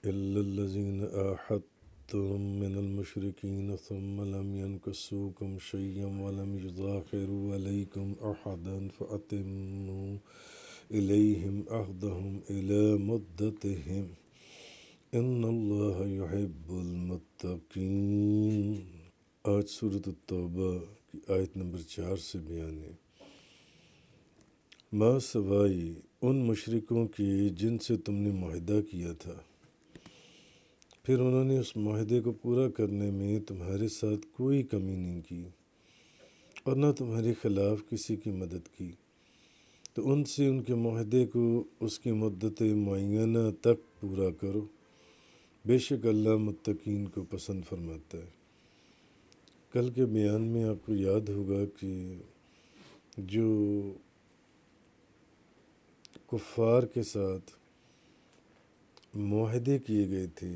إلا الذين آحدتم من المشركين ثم لم ينكسوكم شيئا ولم يظاهروا عليكم أحدا فأتموا إليهم عهدهم إلى مدتهم إن الله يحب المتقين۔ آج سورۃ التوبہ کی آیت نمبر 4 سے بیان ہے۔ ما سوائے ان مشرکوں کے جن سے تم نے معاہدہ کیا تھا، پھر انہوں نے اس معاہدے کو پورا کرنے میں تمہارے ساتھ کوئی کمی نہیں کی اور نہ تمہارے خلاف کسی کی مدد کی، تو ان سے ان کے معاہدے کو اس کی مدت معینہ تک پورا کرو، بے شک اللہ متقین کو پسند فرماتا ہے۔ کل کے بیان میں آپ کو یاد ہوگا کہ جو کفار کے ساتھ معاہدے کیے گئے تھے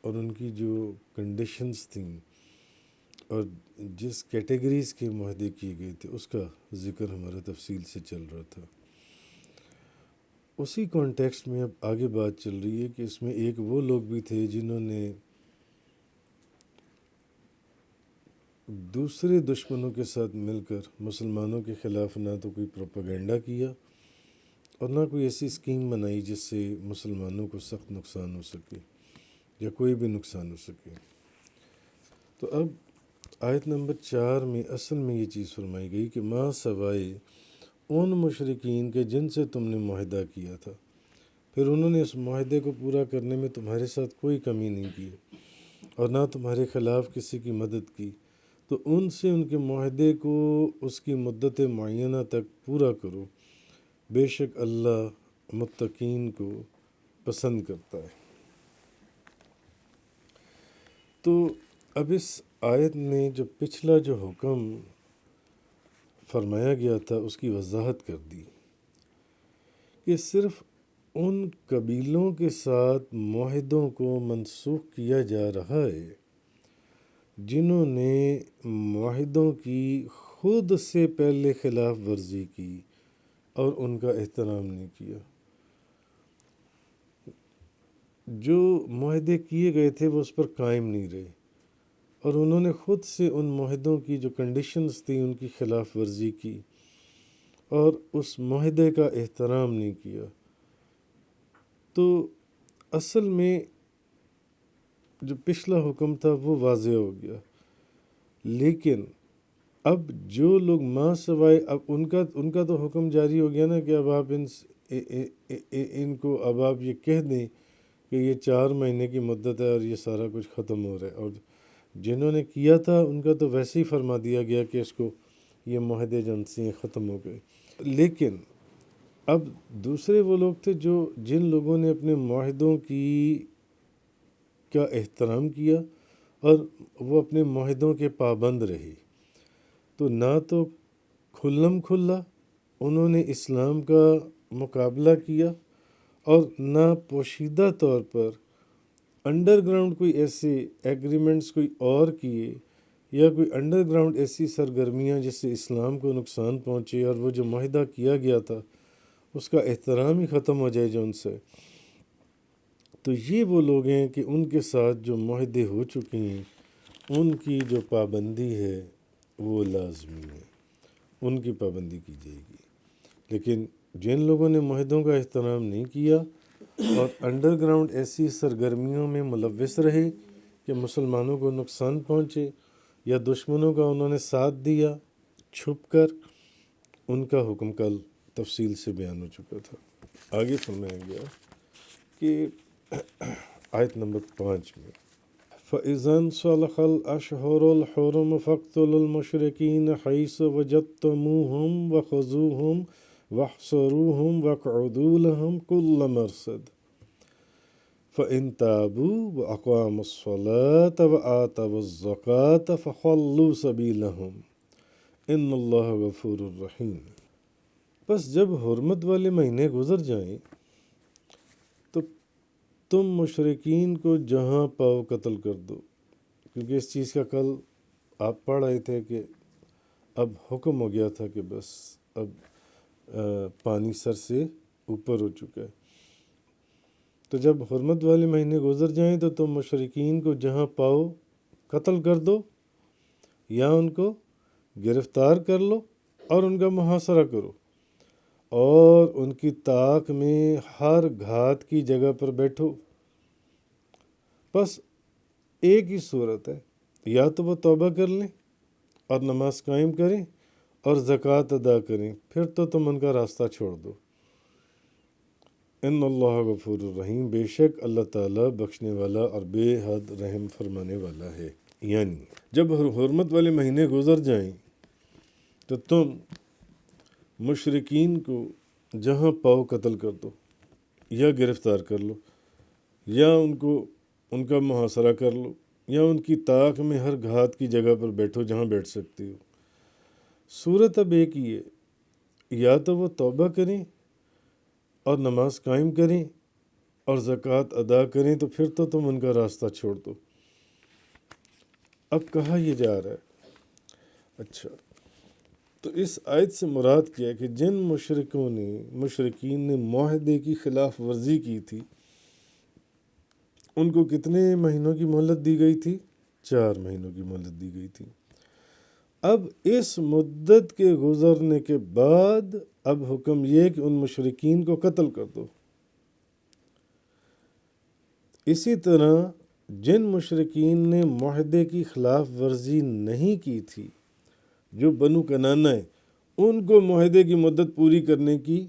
اور ان کی جو کنڈیشنز تھیں اور جس کیٹیگریز کے معاہدے کیے گئے تھے، اس کا ذکر ہمارا تفصیل سے چل رہا تھا۔ اسی کانٹیکسٹ میں اب آگے بات چل رہی ہے کہ اس میں ایک وہ لوگ بھی تھے جنہوں نے دوسرے دشمنوں کے ساتھ مل کر مسلمانوں کے خلاف نہ تو کوئی پروپیگنڈا کیا اور نہ کوئی ایسی اسکیم بنائی جس سے مسلمانوں کو سخت نقصان ہو سکے یا کوئی بھی نقصان ہو سکے۔ تو اب آیت نمبر 4 میں اصل میں یہ چیز فرمائی گئی کہ ما سوائے ان مشرکین کے جن سے تم نے معاہدہ کیا تھا، پھر انہوں نے اس معاہدے کو پورا کرنے میں تمہارے ساتھ کوئی کمی نہیں کی اور نہ تمہارے خلاف کسی کی مدد کی، تو ان سے ان کے معاہدے کو اس کی مدت معینہ تک پورا کرو، بے شک اللہ متقین کو پسند کرتا ہے۔ تو اب اس آیت نے جو پچھلا جو حکم فرمایا گیا تھا اس کی وضاحت کر دی کہ صرف ان قبیلوں کے ساتھ معاہدوں کو منسوخ کیا جا رہا ہے جنہوں نے معاہدوں کی خود سے پہلے خلاف ورزی کی اور ان کا احترام نہیں کیا۔ جو معاہدے کیے گئے تھے وہ اس پر قائم نہیں رہے اور انہوں نے خود سے ان معاہدوں کی جو کنڈیشنز تھیں ان کی خلاف ورزی کی اور اس معاہدے کا احترام نہیں کیا۔ تو اصل میں جو پچھلا حکم تھا وہ واضح ہو گیا، لیکن اب جو لوگ ما سوائے اب ان کا تو حکم جاری ہو گیا نا کہ اب آپ ان کو اب آپ یہ کہہ دیں کہ یہ 4 مہینے کی مدت ہے اور یہ سارا کچھ ختم ہو رہا ہے، اور جنہوں نے کیا تھا ان کا تو ویسے ہی فرما دیا گیا کہ اس کو یہ معاہدے جن سے ختم ہو گئے۔ لیکن اب دوسرے وہ لوگ تھے جن لوگوں نے اپنے معاہدوں کا احترام کیا اور وہ اپنے معاہدوں کے پابند رہے، تو نہ تو کھلم کھلا انہوں نے اسلام کا مقابلہ کیا اور نہ پوشیدہ طور پر انڈر گراؤنڈ کوئی ایسے ایگریمنٹس کوئی اور کیے یا کوئی انڈر گراؤنڈ ایسی سرگرمیاں جس سے اسلام کو نقصان پہنچے اور وہ جو معاہدہ کیا گیا تھا اس کا احترام ہی ختم ہو جائے جو ان سے۔ تو یہ وہ لوگ ہیں کہ ان کے ساتھ جو معاہدے ہو چکے ہیں ان کی جو پابندی ہے وہ لازمی ہے، ان کی پابندی کی جائے گی۔ لیکن جن لوگوں نے معاہدوں کا احترام نہیں کیا اور انڈر گراؤنڈ ایسی سرگرمیوں میں ملوث رہے کہ مسلمانوں کو نقصان پہنچے یا دشمنوں کا انہوں نے ساتھ دیا چھپ کر، ان کا حکم کل تفصیل سے بیان ہو چکا تھا۔ آگے فرمایا گیا کہ آیت نمبر 5 میں فَإِذَا انْسَلَخَ الْأَشْهُرُ الْحُرُمُ فَاقْتُلُوا الْمُشْرِكِينَ حَيْثُ وَجَدتُّمُوهُمْ وَخُذُوهُمْ وَاحْصُرُوهُمْ وَاقْعُدُوا لَهُمْ كُلَّ مَرْصَدٍ فَإِنْ تَابُوا وَأَقَامُوا الصَّلَاةَ وَآتَوُا الزَّكَاةَ فَخَلُّوا سَبِيلَهُمْ إِنَّ اللَّهَ غَفُورٌ رَحِيمٌ۔ بس جب حرمت والے مہینے گزر جائیں تو تم مشرکین کو جہاں پاؤ قتل کر دو، کیونکہ اس چیز کا کل آپ پڑھ رہے تھے کہ اب حکم ہو گیا تھا کہ بس اب پانی سر سے اوپر ہو چکا ہے۔ تو جب حرمت والے مہینے گزر جائیں تو تم مشرکین کو جہاں پاؤ قتل کر دو یا ان کو گرفتار کر لو اور ان کا محاصرہ کرو، اور ان کی طاق میں ہر گھات کی جگہ پر بیٹھو۔ بس ایک ہی صورت ہے، یا تو وہ توبہ کر لیں اور نماز قائم کریں اور زکوٰۃ ادا کریں، پھر تو تم ان کا راستہ چھوڑ دو۔ ان اللہ غفور الرحیم، بے شک اللہ تعالیٰ بخشنے والا اور بے حد رحم فرمانے والا ہے۔ یعنی جب حرمت والے مہینے گزر جائیں تو تم مشرکین کو جہاں پاؤ قتل کر دو یا گرفتار کر لو، یا ان کا محاصرہ کر لو، یا ان کی طاق میں ہر گھات کی جگہ پر بیٹھو جہاں بیٹھ سکتے ہو۔ صورت اب ایک ہی ہے، یا تو وہ توبہ کریں اور نماز قائم کریں اور زکوٰۃ ادا کریں، تو پھر تو تم ان کا راستہ چھوڑ دو۔ اب کہا یہ جا رہا ہے، اچھا تو اس آیت سے مراد کیا ہے کہ جن مشرکین نے معاہدے کی خلاف ورزی کی تھی، ان کو کتنے مہینوں کی مہلت دی گئی تھی؟ 4 مہینوں کی مہلت دی گئی تھی۔ اب اس مدت کے گزرنے کے بعد اب حکم یہ کہ ان مشرکین کو قتل کر دو۔ اسی طرح جن مشرکین نے معاہدے کی خلاف ورزی نہیں کی تھی، جو بنو کنانہ ہیں، ان کو معاہدے کی مدت پوری کرنے کی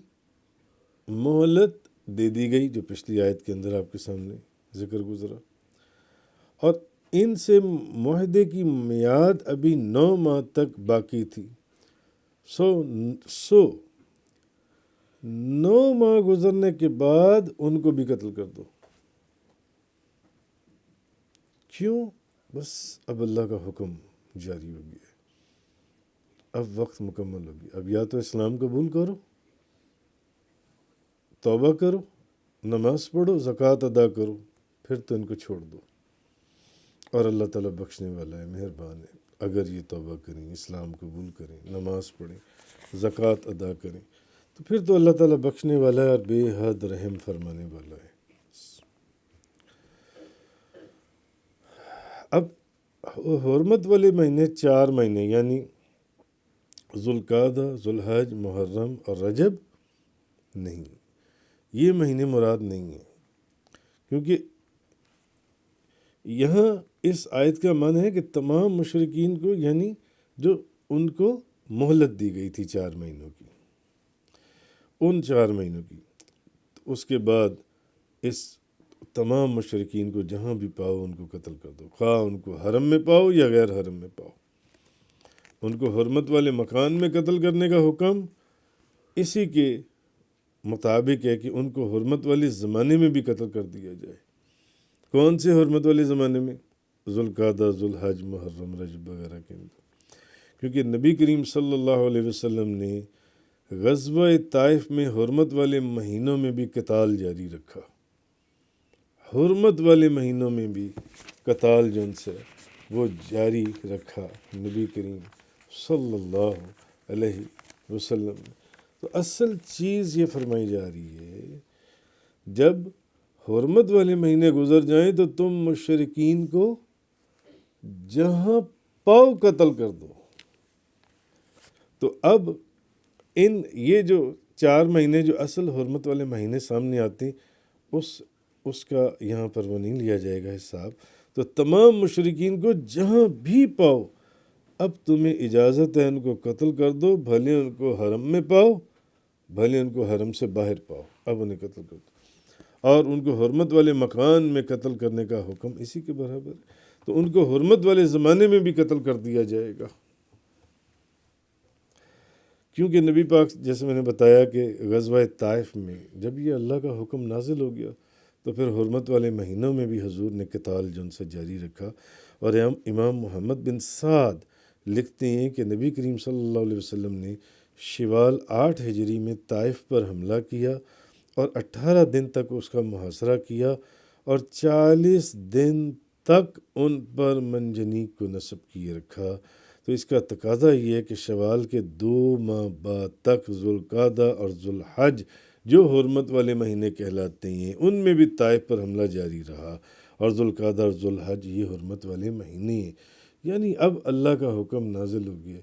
مہلت دے دی گئی، جو پچھلی آیت کے اندر آپ کے سامنے ذکر گزرا، اور ان سے معاہدے کی میعاد ابھی 9 ماہ تک باقی تھی۔ سو 9 ماہ گزرنے کے بعد ان کو بھی قتل کر دو۔ کیوں؟ بس اب اللہ کا حکم جاری ہو گیا، اب وقت مکمل ہو گیا۔ اب یا تو اسلام قبول کرو، توبہ کرو، نماز پڑھو، زکوٰۃ ادا کرو، پھر تو ان کو چھوڑ دو۔ اور اللہ تعالیٰ بخشنے والا ہے، مہربان ہے۔ اگر یہ توبہ کریں، اسلام قبول کریں، نماز پڑھیں، زکوٰۃ ادا کریں، تو پھر تو اللہ تعالیٰ بخشنے والا ہے اور بے حد رحم فرمانے والا ہے۔ اب حرمت والے مہینے 4 مہینے، یعنی ذوالقعدہ، ذوالحج، محرم اور رجب نہیں، یہ مہینے مراد نہیں ہیں، کیونکہ یہاں اس آیت کا معنی ہے کہ تمام مشرکین کو، یعنی جو ان کو مہلت دی گئی تھی 4 مہینوں کی، ان 4 مہینوں کی، تو اس کے بعد اس تمام مشرکین کو جہاں بھی پاؤ ان کو قتل کر دو، خواہ ان کو حرم میں پاؤ یا غیر حرم میں پاؤ۔ ان کو حرمت والے مکان میں قتل کرنے کا حکم اسی کے مطابق ہے کہ ان کو حرمت والے زمانے میں بھی قتل کر دیا جائے۔ کون سے حرمت والے زمانے میں؟ ذوالقعدہ، ذوالحج، محرم، رجب وغیرہ کے اندر، کیونکہ نبی کریم صلی اللہ علیہ وسلم نے غزوہ طائف میں حرمت والے مہینوں میں بھی قتال جاری رکھا، حرمت والے مہینوں میں بھی قتال جو ان سے وہ جاری رکھا نبی کریم صلی اللہ علیہ وسلم نے۔ تو اصل چیز یہ فرمائی جا رہی ہے، جب حرمت والے مہینے گزر جائیں تو تم مشرکین کو جہاں پاؤ قتل کر دو۔ تو اب یہ جو 4 مہینے جو اصل حرمت والے مہینے سامنے آتے، اس کا یہاں پر وہ نہیں لیا جائے گا حساب۔ تو تمام مشرکین کو جہاں بھی پاؤ، اب تمہیں اجازت ہے ان کو قتل کر دو، بھلے ان کو حرم میں پاؤ، بھلے ان کو حرم سے باہر پاؤ، اب انہیں قتل کر دو۔ اور ان کو حرمت والے مکان میں قتل کرنے کا حکم اسی کے برابر ہے، تو ان کو حرمت والے زمانے میں بھی قتل کر دیا جائے گا، کیونکہ نبی پاک جیسے میں نے بتایا کہ غزوہ طائف میں جب یہ اللہ کا حکم نازل ہو گیا تو پھر حرمت والے مہینوں میں بھی حضور نے قتال جو ان سے جاری رکھا۔ اور امام محمد بن سعد لکھتے ہیں کہ نبی کریم صلی اللہ علیہ وسلم نے شوال 8 ہجری میں طائف پر حملہ کیا اور 18 دن تک اس کا محاصرہ کیا اور 40 دن تک ان پر منجنیق کو نصب کیے رکھا۔ تو اس کا تقاضا یہ ہے کہ شوال کے 2 ماہ بعد تک ذوالقعدہ اور ذوالحج جو حرمت والے مہینے کہلاتے ہیں ان میں بھی طائف پر حملہ جاری رہا، اور ذوالقعدہ اور ذوالحج یہ حرمت والے مہینے ہیں۔ یعنی اب اللہ کا حکم نازل ہو گیا،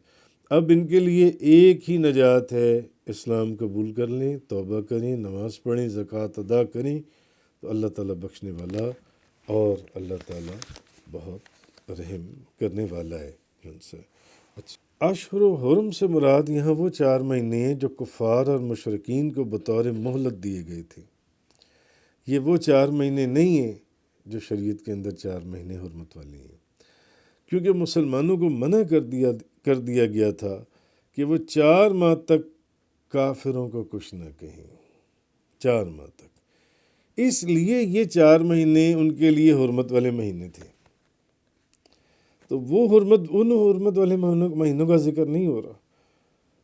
اب ان کے لیے ایک ہی نجات ہے، اسلام قبول کر لیں، توبہ کریں، نماز پڑھیں، زکوٰۃ ادا کریں، تو اللہ تعالیٰ بخشنے والا اور اللہ تعالیٰ بہت رحم کرنے والا ہے ان سے۔ اچھا، اشہر و حرم سے مراد یہاں وہ 4 مہینے ہیں جو کفار اور مشرکین کو بطور مہلت دیے گئے تھے۔ یہ وہ 4 مہینے نہیں ہیں جو شریعت کے اندر 4 مہینے حرمت والے ہیں، کیونکہ مسلمانوں کو منع کر دیا گیا تھا کہ وہ 4 ماہ تک کافروں کو کچھ نہ کہیں، 4 ماہ تک۔ اس لیے یہ 4 مہینے ان کے لیے حرمت والے مہینے تھے۔ تو وہ ان حرمت والے مہینوں کا ذکر نہیں ہو رہا،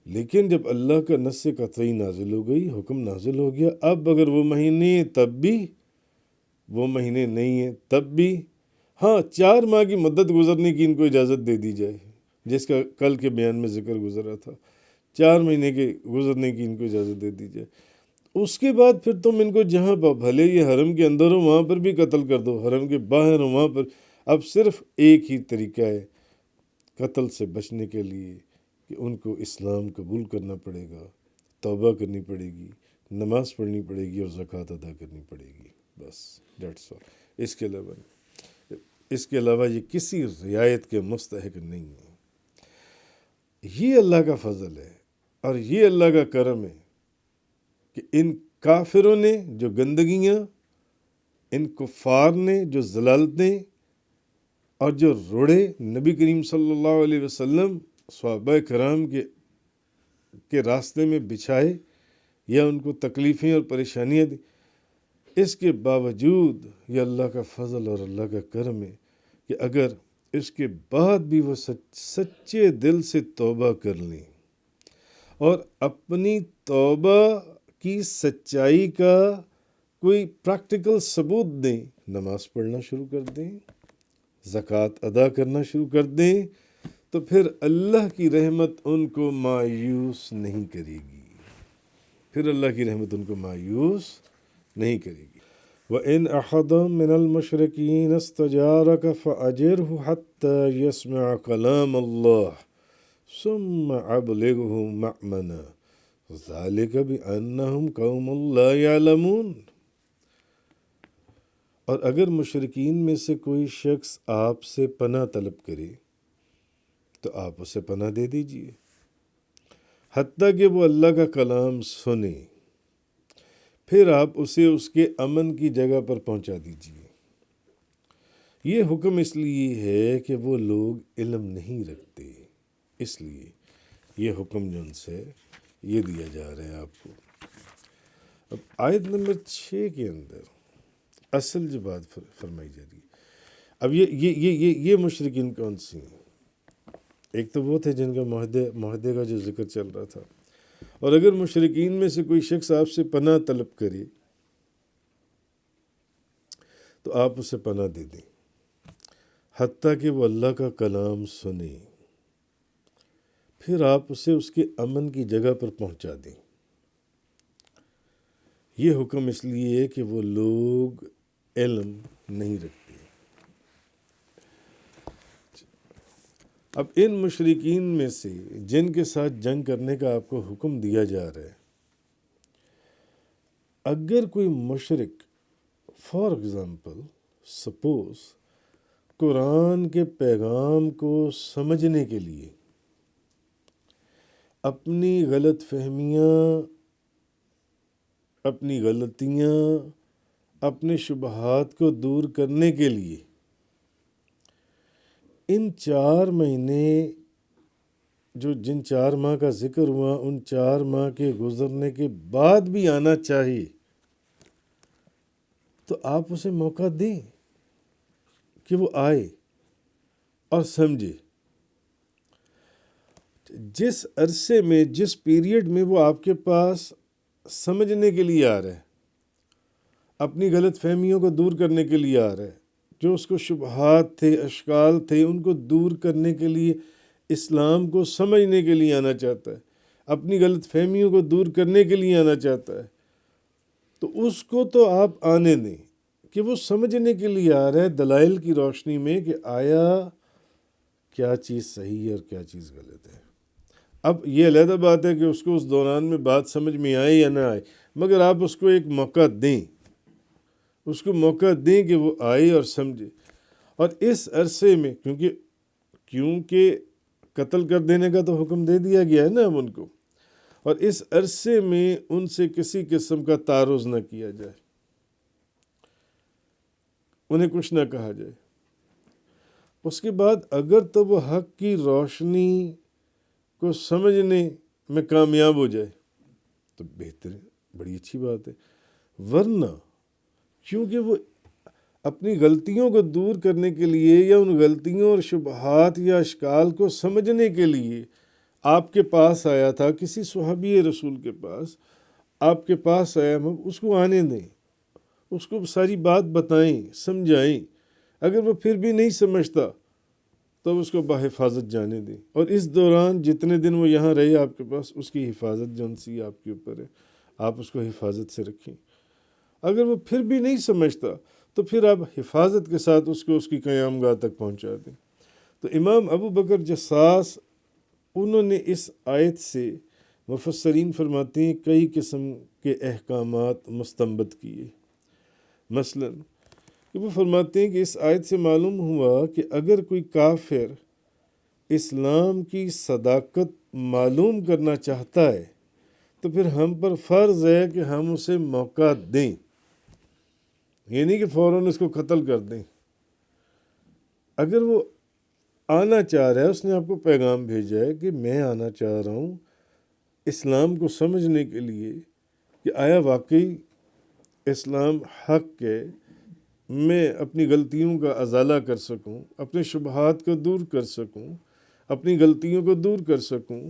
لیکن جب اللہ کا نص قطعی نازل ہو گئی، حکم نازل ہو گیا، اب اگر وہ مہینے تب بھی، وہ مہینے نہیں ہیں تب بھی، ہاں 4 ماہ کی مدت گزرنے کی ان کو اجازت دے دی جائے، جس کا کل کے بیان میں ذکر گزرا تھا، 4 مہینے کے گزرنے کی ان کو اجازت دے دی جائے۔ اس کے بعد پھر تم ان کو جہاں بھلے یہ حرم کے اندر ہو وہاں پر بھی قتل کر دو، حرم کے باہر ہو وہاں پر۔ اب صرف ایک ہی طریقہ ہے قتل سے بچنے کے لیے کہ ان کو اسلام قبول کرنا پڑے گا، توبہ کرنی پڑے گی، نماز پڑھنی پڑے گی اور زکوٰۃ ادا کرنی پڑے گی، بس دیٹس آل۔ اس کے علاوہ یہ کسی رعایت کے مستحق نہیں ہے۔ یہ اللہ کا فضل ہے اور یہ اللہ کا کرم ہے کہ ان کافروں نے جو گندگیاں، ان کفار نے جو ضلالتیں اور جو روڑے نبی کریم صلی اللہ علیہ وسلم صحابہ کرام کے راستے میں بچھائے یا ان کو تکلیفیں اور پریشانیاں دی، اس کے باوجود یہ اللہ کا فضل اور اللہ کا کرم ہے کہ اگر اس کے بعد بھی وہ سچے دل سے توبہ کر لیں اور اپنی توبہ کی سچائی کا کوئی پریکٹیکل ثبوت دیں، نماز پڑھنا شروع کر دیں، زکوٰۃ ادا کرنا شروع کر دیں، تو پھر اللہ کی رحمت ان کو مایوس نہیں کرے گی، پھر اللہ کی رحمت ان کو مایوس نہیں کرے گی۔ وَإِنْ أَحَدٌ مِّنَ الْمُشْرِكِينَ اسْتَجَارَكَ فَأَجِرْهُ حَتَّى يَسْمَعَ كَلَامَ اللَّهِ ثُمَّ أَبْلِغْهُ مَأْمَنَهُ ذَلِكَ بِأَنَّهُمْ قَوْمٌ لَا يَعْلَمُونَ۔ اور اگر مشرکین میں سے کوئی شخص آپ سے پناہ طلب کرے تو آپ اسے پناہ دے دیجئے، حتیٰ کہ وہ اللہ کا کلام سنے، پھر آپ اسے اس کے امن کی جگہ پر پہنچا دیجئے۔ یہ حکم اس لیے ہے کہ وہ لوگ علم نہیں رکھتے، اس لیے یہ حکم جو ان سے یہ دیا جا رہا ہے آپ کو۔ اب آیت نمبر 6 کے اندر اصل جو بات فرمائی جا رہی ہے، اب یہ مشرکین کون سی ہیں؟ ایک تو وہ تھے جن کا معاہدے کا جو ذکر چل رہا تھا، اور اگر مشرکین میں سے کوئی شخص آپ سے پناہ طلب کرے تو آپ اسے پناہ دے دیں، حتیٰ کہ وہ اللہ کا کلام سنے، پھر آپ اسے اس کے امن کی جگہ پر پہنچا دیں۔ یہ حکم اس لیے ہے کہ وہ لوگ علم نہیں رکھتے۔ اب ان مشرکین میں سے جن کے ساتھ جنگ کرنے کا آپ کو حکم دیا جا رہا ہے، اگر کوئی مشرک فار ایگزامپل سپوز قرآن کے پیغام کو سمجھنے کے لیے اپنی غلط فہمیاں، اپنی غلطیاں، اپنے شبہات کو دور کرنے کے لیے ان 4 مہینے جن 4 ماہ کا ذکر ہوا، ان 4 ماہ کے گزرنے کے بعد بھی آنا چاہیے، تو آپ اسے موقع دیں کہ وہ آئے اور سمجھے۔ جس عرصے میں، جس پیریڈ میں وہ آپ کے پاس سمجھنے کے لیے آ رہا ہے، اپنی غلط فہمیوں کو دور کرنے کے لیے آ رہا ہے، جو اس کو شبہات تھے، اشکال تھے، ان کو دور کرنے کے لیے، اسلام کو سمجھنے کے لیے آنا چاہتا ہے، اپنی غلط فہمیوں کو دور کرنے کے لیے آنا چاہتا ہے، تو اس کو تو آپ آنے دیں کہ وہ سمجھنے کے لیے آ رہا ہے دلائل کی روشنی میں کہ آیا کیا چیز صحیح ہے اور کیا چیز غلط ہے۔ اب یہ علیحدہ بات ہے کہ اس کو اس دوران میں بات سمجھ میں آئے یا نہ آئے، مگر آپ اس کو ایک موقع دیں، اس کو موقع دیں کہ وہ آئے اور سمجھے۔ اور اس عرصے میں کیونکہ قتل کر دینے کا تو حکم دے دیا گیا ہے نا اب ان کو، اور اس عرصے میں ان سے کسی قسم کا تعرض نہ کیا جائے، انہیں کچھ نہ کہا جائے۔ اس کے بعد اگر تو وہ حق کی روشنی کو سمجھنے میں کامیاب ہو جائے تو بہتر ہے، بڑی اچھی بات ہے، ورنہ کیونکہ وہ اپنی غلطیوں کو دور کرنے کے لیے یا ان غلطیوں اور شبہات یا اشکال کو سمجھنے کے لیے آپ کے پاس آیا تھا، کسی صحابی رسول کے پاس آپ کے پاس آیا، اس کو آنے دیں، اس کو ساری بات بتائیں، سمجھائیں۔ اگر وہ پھر بھی نہیں سمجھتا تو اس کو بحفاظت جانے دیں، اور اس دوران جتنے دن وہ یہاں رہے آپ کے پاس، اس کی حفاظت جون سی آپ کے اوپر ہے، آپ اس کو حفاظت سے رکھیں۔ اگر وہ پھر بھی نہیں سمجھتا تو پھر آپ حفاظت کے ساتھ اس کو اس کی قیام گاہ تک پہنچا دیں۔ تو امام ابو بکر جساس انہوں نے اس آیت سے، مفسرین فرماتے ہیں، کئی قسم کے احکامات مستنبط کیے۔ مثلا کہ وہ فرماتے ہیں کہ اس آیت سے معلوم ہوا کہ اگر کوئی کافر اسلام کی صداقت معلوم کرنا چاہتا ہے تو پھر ہم پر فرض ہے کہ ہم اسے موقع دیں، یہ نہیں کہ فوراً اس کو قتل کر دیں۔ اگر وہ آنا چاہ رہا ہے، اس نے آپ کو پیغام بھیجا ہے کہ میں آنا چاہ رہا ہوں اسلام کو سمجھنے کے لیے کہ آیا واقعی اسلام حق ہے، میں اپنی غلطیوں کا ازالہ کر سکوں، اپنے شبہات کو دور کر سکوں، اپنی غلطیوں کو دور کر سکوں،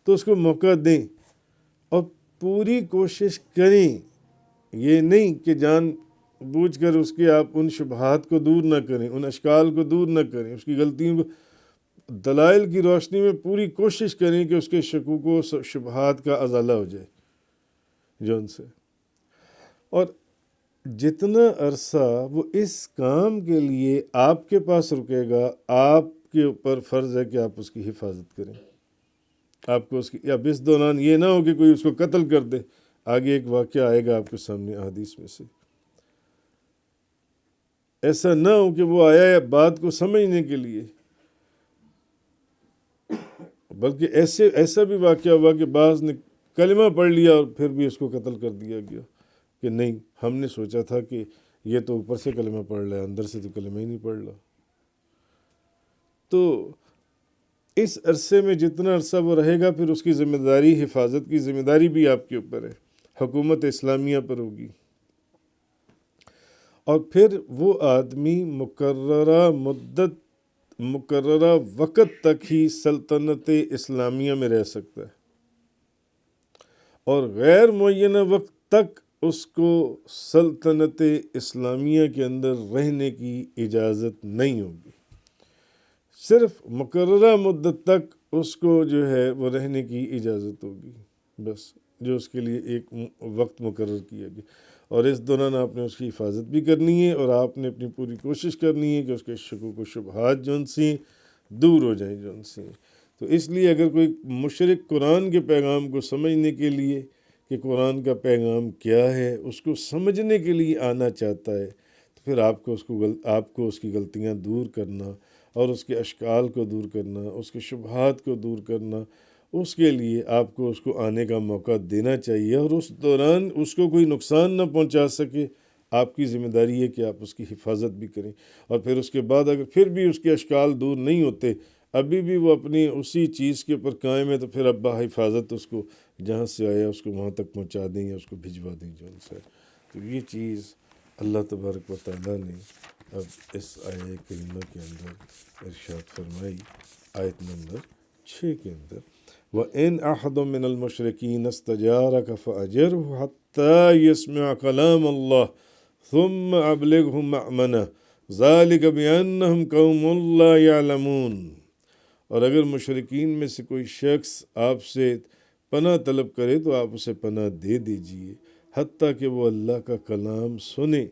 تو اس کو موقع دیں اور پوری کوشش کریں۔ یہ نہیں کہ جان بوجھ کر اس کے آپ ان شبہات کو دور نہ کریں، ان اشکال کو دور نہ کریں، اس کی غلطیوں کو، دلائل کی روشنی میں پوری کوشش کریں کہ اس کے شکوک و شبہات کا ازالہ ہو جائے جون سے۔ اور جتنا عرصہ وہ اس کام کے لیے آپ کے پاس رکے گا، آپ کے اوپر فرض ہے کہ آپ اس کی حفاظت کریں۔ آپ کو اس کی، اب اس دوران یہ نہ ہو کہ کوئی اس کو قتل کر دے۔ آگے ایک واقعہ آئے گا آپ کے سامنے احادیث میں سے، ایسا نہ ہو کہ وہ آیا ہے بات کو سمجھنے کے لیے، بلکہ ایسا بھی واقعہ ہوا کہ بعض نے کلمہ پڑھ لیا اور پھر بھی اس کو قتل کر دیا گیا کہ نہیں، ہم نے سوچا تھا کہ یہ تو اوپر سے کلمہ پڑھ رہا ہے، اندر سے تو کلمہ ہی نہیں پڑھ رہا۔ تو اس عرصے میں جتنا عرصہ وہ رہے گا، پھر اس کی ذمہ داری، حفاظت کی ذمہ داری بھی آپ کے اوپر ہے، حکومت اسلامیہ پر ہوگی۔ اور پھر وہ آدمی مقررہ وقت تک ہی سلطنت اسلامیہ میں رہ سکتا ہے، اور غیر معینہ وقت تک اس کو سلطنت اسلامیہ کے اندر رہنے کی اجازت نہیں ہوگی۔ صرف مقررہ مدت تک اس کو جو ہے وہ رہنے کی اجازت ہوگی، بس، جو اس کے لیے ایک وقت مقرر کیا گیا، اور اس دوران آپ نے اس کی حفاظت بھی کرنی ہے، اور آپ نے اپنی پوری کوشش کرنی ہے کہ اس کے شکوک و شبہات جون سی دور ہو جائیں جون سی۔ تو اس لیے اگر کوئی مشرک قرآن کے پیغام کو سمجھنے کے لیے کہ قرآن کا پیغام کیا ہے، اس کو سمجھنے کے لیے آنا چاہتا ہے، تو پھر آپ کو اس کی غلطیاں دور کرنا اور اس کے اشکال کو دور کرنا، اس کے شبہات کو دور کرنا، اس کے لیے آپ کو اس کو آنے کا موقع دینا چاہیے، اور اس دوران اس کو کوئی نقصان نہ پہنچا سکے۔ آپ کی ذمہ داری ہے کہ آپ اس کی حفاظت بھی کریں، اور پھر اس کے بعد اگر پھر بھی اس کے اشکال دور نہیں ہوتے، ابھی بھی وہ اپنی اسی چیز کے اوپر قائم ہے، تو پھر اب حفاظت اس کو جہاں سے آیا اس کو وہاں تک پہنچا دیں یا اس کو بھجوا دیں جو ان سے۔ تو یہ چیز اللہ تبارک و تعالیٰ نے اب اس آیہ کریمہ کے اندر ارشاد فرمائی، آیت نمبر 6 کے اندر، وَإِنْ أَحَدٌ مِّنَ الْمُشْرِكِينَ اسْتَجَارَكَ فَأَجِرْهُ حَتَّى يَسْمِعَ كَلَامَ اللَّهِ ثُمَّ أَبْلِغْهُ مَأْمَنَهُ ذَلِكَ بِأَنَّهُمْ قَوْمٌ لَّا يَعْلَمُونَ۔ اور اگر مشرکین میں سے کوئی شخص آپ سے پناہ طلب کرے تو آپ اسے پناہ دے دیجئے، حتیٰ کہ وہ اللہ کا کلام سنے،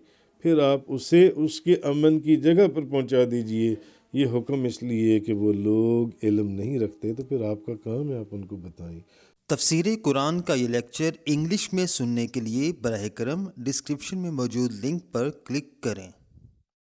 پھر آپ اسے اس کے امن کی جگہ پر پہنچا دیجئے۔ یہ حکم اس لیے کہ وہ لوگ علم نہیں رکھتے، تو پھر آپ کا کام ہے آپ ان کو بتائیں۔ تفسیر قرآن کا یہ لیکچر انگلش میں سننے کے لیے براہ کرم ڈسکرپشن میں موجود لنک پر کلک کریں۔